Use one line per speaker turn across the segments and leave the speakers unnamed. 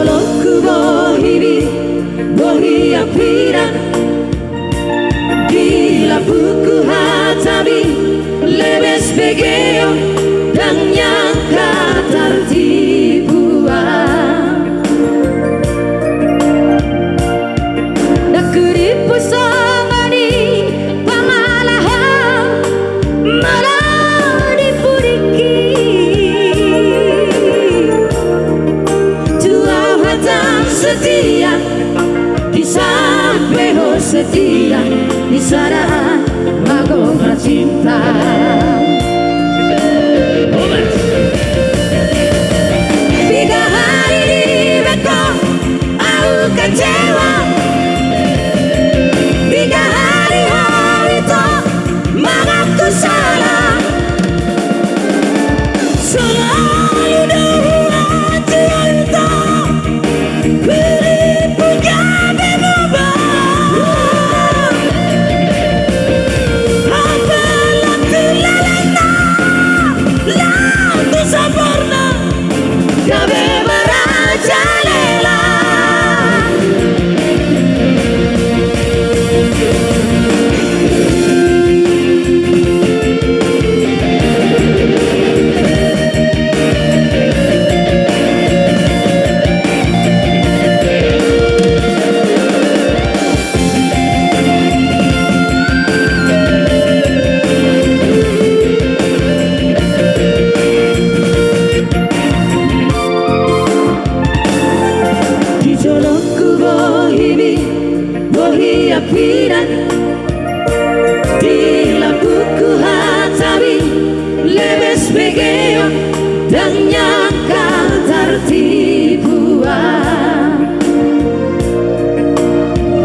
Dijolokku bohiri, bohia pira. Bila buku hatabi, lebes begeo, dan yang tertipuan. Nakuripu songoni, pamalahan, malah dipuriki. Tuau hatan setia, kisah beho setia, di sana mago cinta. Tiga hari di beko, aku kecewa. Tiga hari itu mengaku salah. Selalu dua cinta, beri punya berubah. Apalah tulalena, lalu sempurna, gabe merajalela. Dijolokku bohimi, bohia pira. Di lampuku hatabi, lebes begeo, dan nyangka tertipuan.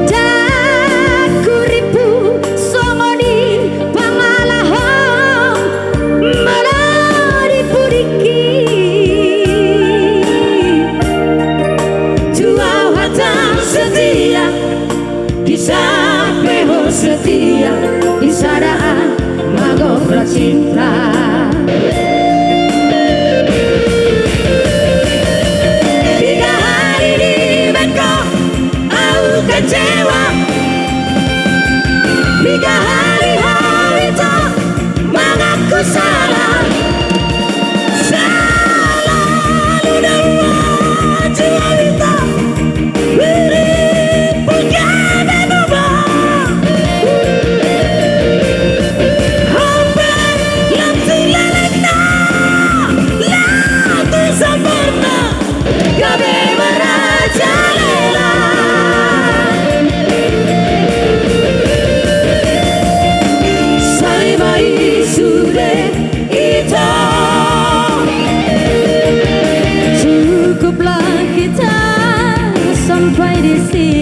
Dakuripu songoni, pamalahan, malah dipuriki. Tuau hatan setia, kisah beho setia, di sana mago cinta. Tiga hari di beko, aku kecewa. Tiga hari itu mengaku salah. Selalu dua cinta, beri punya berubah. Hampir yang tulalena, lalu sempurna, gabe merajalela. Saimai sude ito, cukuplah kita sampai di sini.